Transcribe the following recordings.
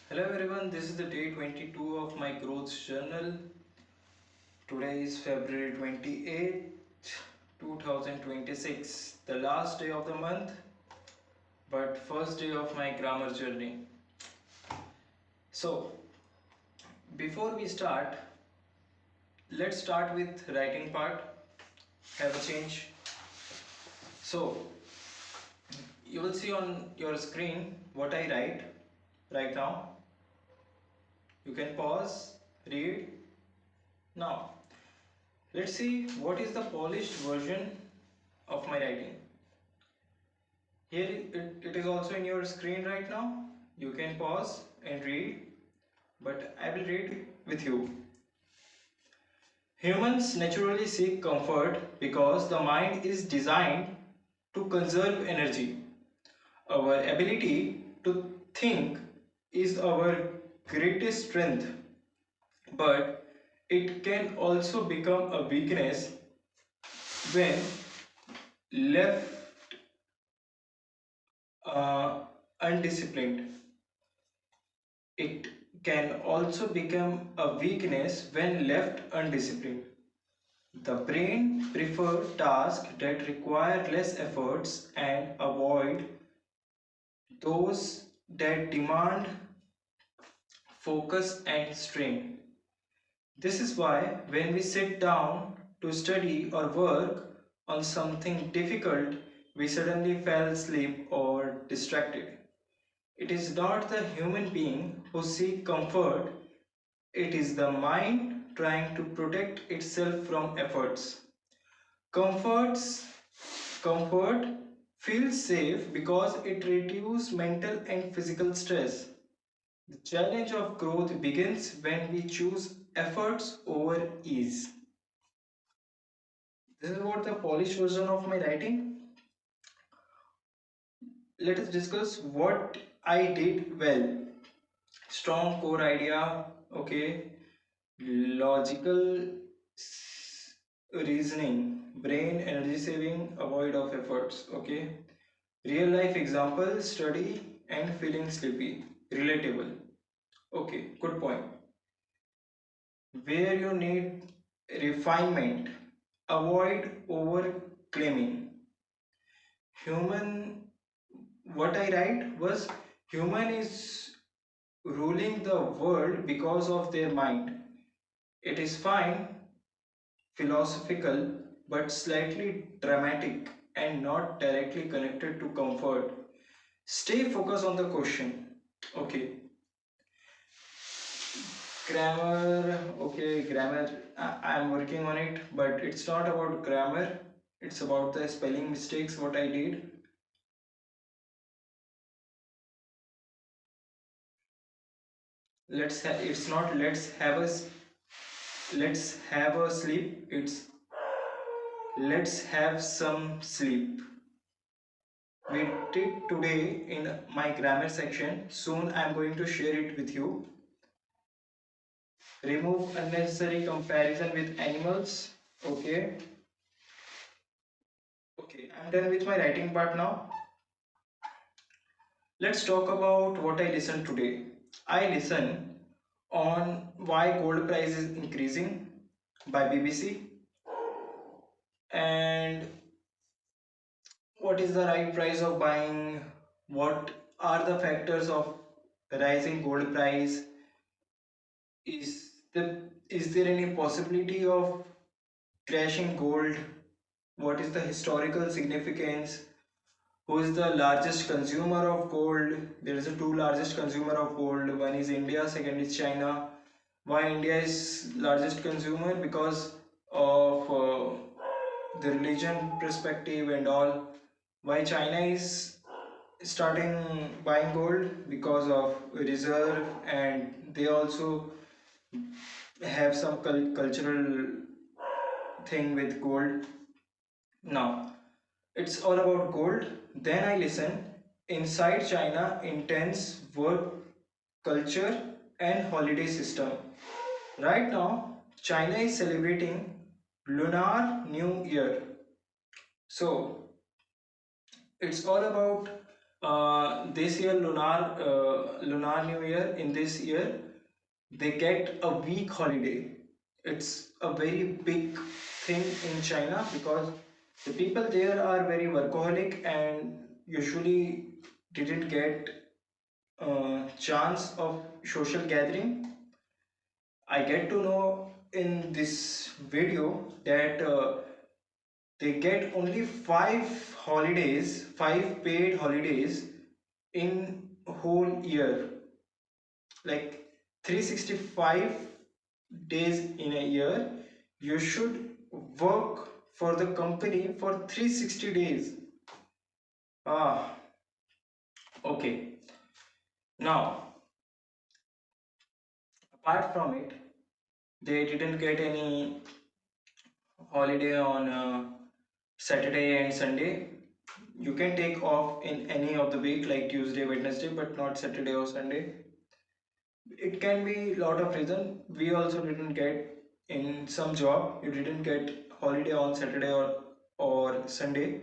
Hello everyone, this is the day 22 of my growth journal. Today is February 28th, 2026, the last day of the month, but first day of my grammar journey. So, before we start, let's start with writing part. Have a change. So, you will see on your screen what I write right now. You can pause, read. Now, let's see what is the polished version of my writing. Here it is also in your screen right now. You can pause and read, but I will read with you. Humans naturally seek comfort because the mind is designed to conserve energy. Our ability to think is our greatest strength, but it can also become a weakness when left undisciplined. It can also become a weakness when left undisciplined. The brain prefers tasks that require less efforts and avoid those that demand focus and strain. This is why when we sit down to study or work on something difficult, we suddenly fall asleep or distracted. It is not the human being who seeks comfort, it is the mind trying to protect itself from efforts. Comforts, Comfort feels safe because it reduces mental and physical stress. The challenge of growth begins when we choose efforts over ease. This is what the polished version of my writing. Let us discuss what I did well. Strong core idea, okay. Logical reasoning, brain energy saving, avoid of efforts, okay. Real life example, study and feeling sleepy, relatable, okay, good point. Where you need refinement, avoid over claiming. Human, what I write was human is ruling the world because of their mind. It is fine, philosophical, but slightly dramatic and not directly connected to comfort. Stay focused on the question. Okay. Grammar, okay, grammar. I'm working on it, but it's not about grammar. It's about the spelling mistakes what I did. It's not let's have a sleep. It's let's have some sleep. We did today in my grammar section. Soon I'm going to share it with you. Remove unnecessary comparison with animals. Okay. Okay, I'm done with my writing part now. Let's talk about what I listened today. I listened on why gold price is increasing by BBC and what is the right price of buying, what are the factors of rising gold price, is is there any possibility of crashing gold, what is the historical significance, who is the largest consumer of gold. There is a two largest consumer of gold, one is India, second is China. Why India is largest consumer? Because of the religion perspective and all. Why China is starting buying gold? Because of reserve, and they also have some cultural thing with gold. Now it's all about gold. Then I listen inside China intense work culture and holiday system. Right now China is celebrating Lunar New Year. So it's all about This year, Lunar New Year, in this year, they get a week holiday. It's a very big thing in China because the people there are very workaholic and usually didn't get chance of social gathering. I get to know in this video that they get only 5 paid holidays in whole year, like 365 days in a year. You should work for the company for 360 days. Ah, okay. Now, apart from it, they didn't get any holiday on Saturday and Sunday. You can take off in any of the week like Tuesday, Wednesday, but not Saturday or Sunday. It can be lot of reason. We also didn't get in some job. You didn't get holiday on Saturday or Sunday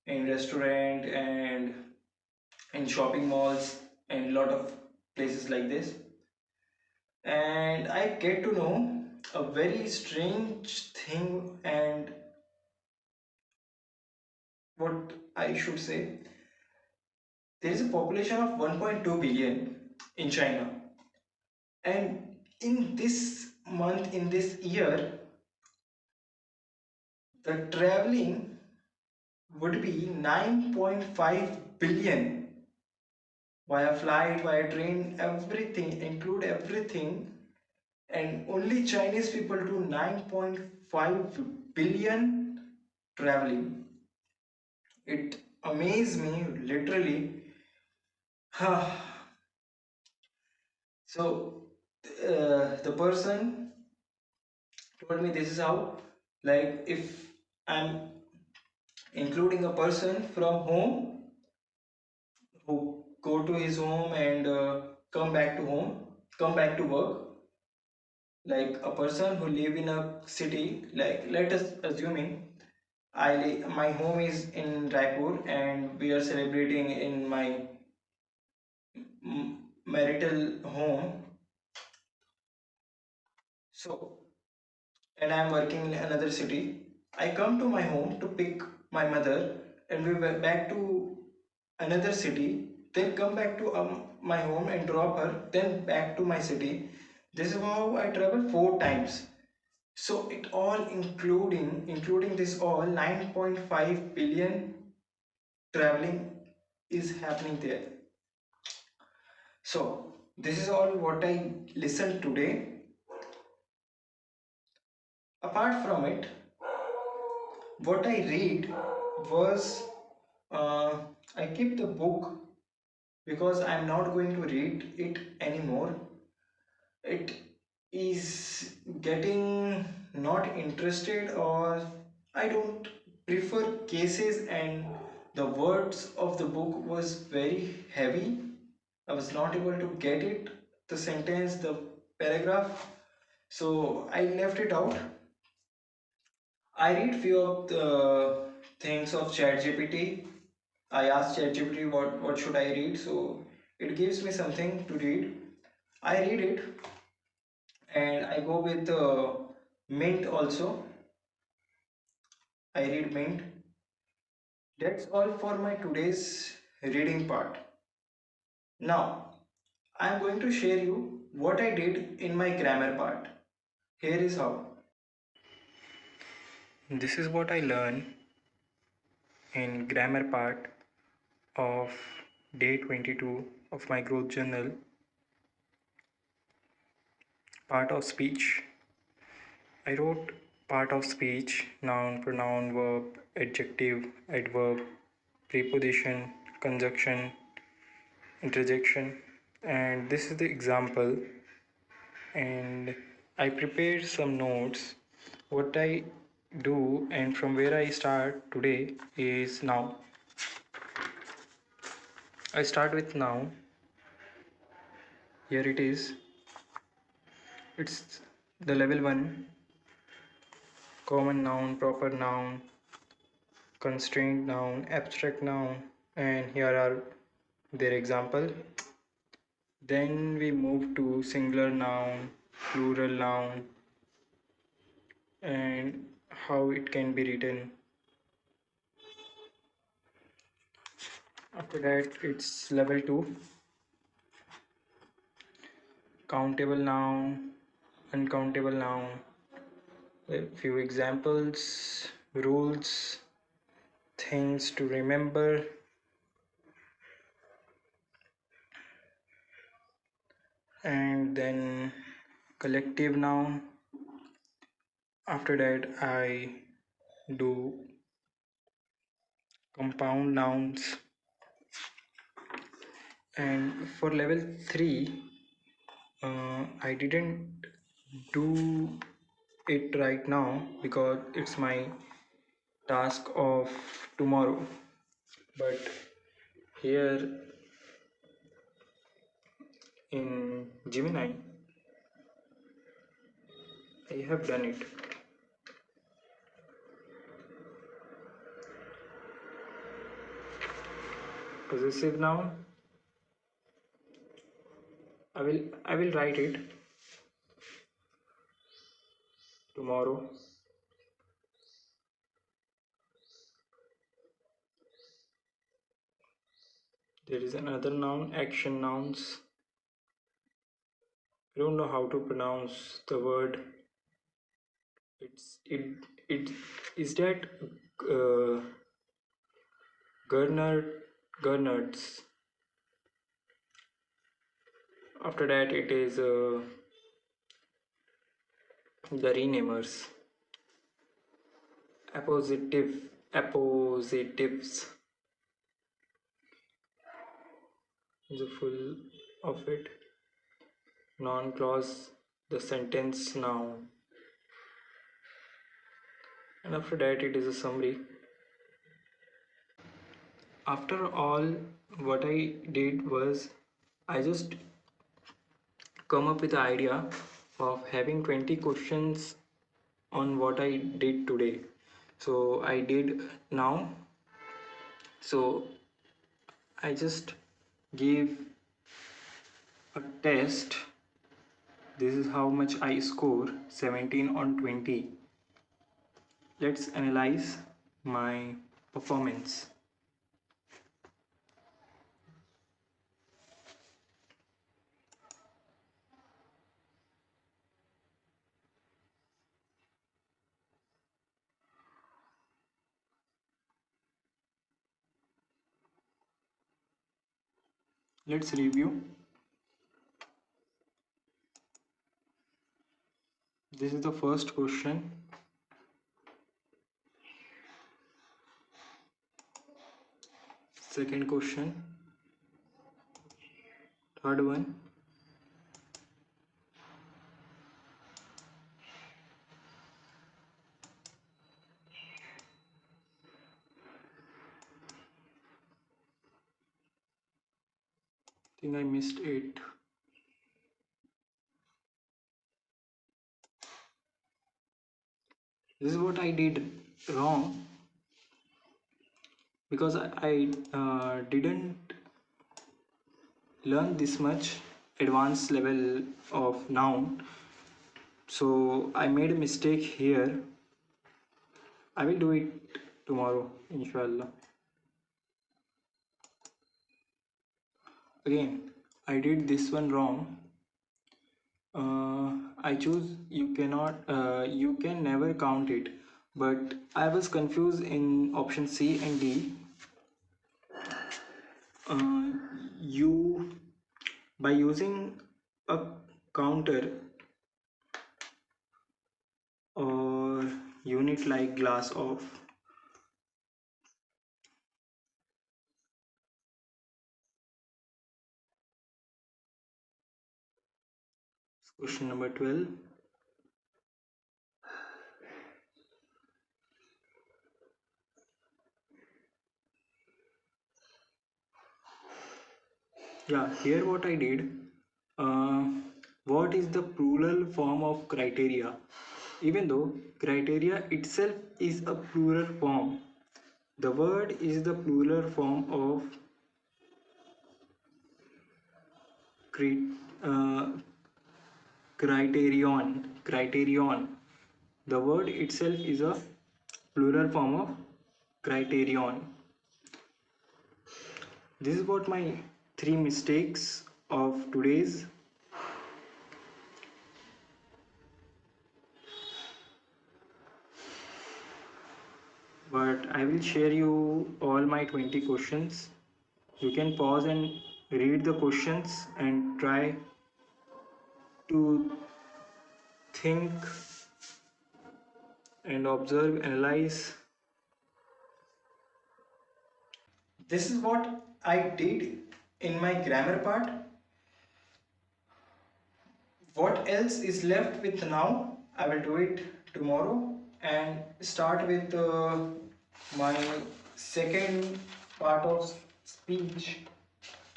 in restaurant and in shopping malls and lot of places like this. And I get to know a very strange thing, and what I should say, there is a population of 1.2 billion in China, and in this month, in this year, the traveling would be 9.5 billion via flight, via train, everything, include everything, and only Chinese people do 9.5 billion traveling. It amazed me literally. So the person told me this is how, like if I'm including a person from home who go to his home and come back to home, come back to work, like a person who live in a city, like let us assuming my home is in Raipur and we are celebrating in my marital home. So, and I am working in another city. I come to my home to pick my mother, and we went back to another city, then come back to my home and drop her, then back to my city. This is how I travel 4 times. So it all including this all 9.5 billion traveling is happening there. So this is all what I listened today. Apart from it, what I read was I keep the book because I'm not going to read it anymore. It is getting not interested, or I don't prefer cases, and the words of the book was very heavy. I was not able to get it, the sentence, the paragraph, so I left it out. I read few of the things of ChatGPT. I asked ChatGPT what should I read, so it gives me something to read. I read it and I go with Mint also. I read Mint. That's all for my today's reading part. Now I am going to share you what I did in my grammar part. Here is how. This is what I learned in grammar part of day 22 of my growth journal. Part of speech. I wrote part of speech, noun, pronoun, verb, adjective, adverb, preposition, conjunction, interjection, and this is the example. And I prepared some notes. What I do and from where I start today is now. I start with noun. Here it is. It's the level 1, common noun, proper noun, constraint noun, abstract noun, and here are their example. Then we move to singular noun, plural noun, and how it can be written. After that, it's level 2, countable noun, uncountable noun. A few examples, rules, things to remember, and then collective noun. After that, I do compound nouns. And for level 3, I didn't do it right now because it's my task of tomorrow. But here in Gemini, I have done it. Possessive noun. I will write it tomorrow. There is another noun, action nouns. I don't know how to pronounce the word. It is that uh, Gernard's. After that, it is the renamers. Appositives. The full of it. Noun clause, the sentence noun. And after that, it is a summary. After all, what I did was I just come up with the idea of having 20 questions on what I did today. So I did now. So I just gave a test. This is how much I score, 17 on 20. Let's analyze my performance. Let's review. This is the first question. Second question. Third one. I think I missed it. This is what I did wrong because I didn't learn this much advanced level of noun. So I made a mistake here. I will do it tomorrow, inshallah. Again, I did this one wrong. I choose you can never count it, but I was confused in option C and D. Uh, you by using a counter or unit like glass of. Question number 12. Yeah, here what I did. Uh, what is the plural form of criteria? Even though criteria itself is a plural form, the word is the plural form of cri- uh, criterion. The word itself is a plural form of criterion. This is what my three mistakes of today's. But I will share you all my 20 questions. You can pause and read the questions and try to think and observe, analyze. This is what I did in my grammar part. What else is left with now? I will do it tomorrow and start with my second part of speech,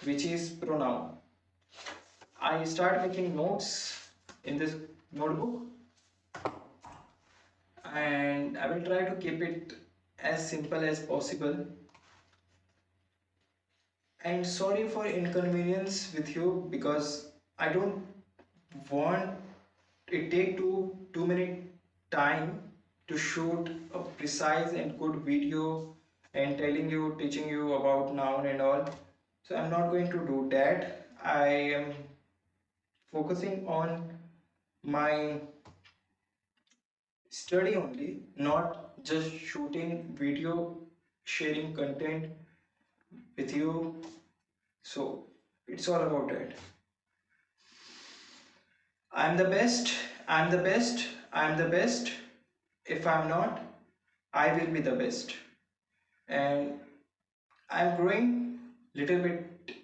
which is pronoun. I start making notes in this notebook and I will try to keep it as simple as possible. And sorry for inconvenience with you because I don't want it take too many time to shoot a precise and good video and telling you teaching you about noun and all, so I'm not going to do that. I am focusing on my study only, not just shooting video, sharing content with you. So it's all about that. I'm the best, I'm the best, I'm the best. If I'm not, I will be the best. And I'm growing little bit.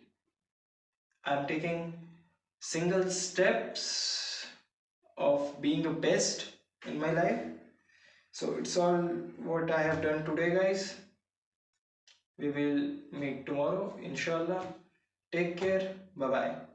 I'm taking single steps of being a best in my life. So it's all what I have done today, guys. We will meet tomorrow, inshallah. Take care. Bye bye.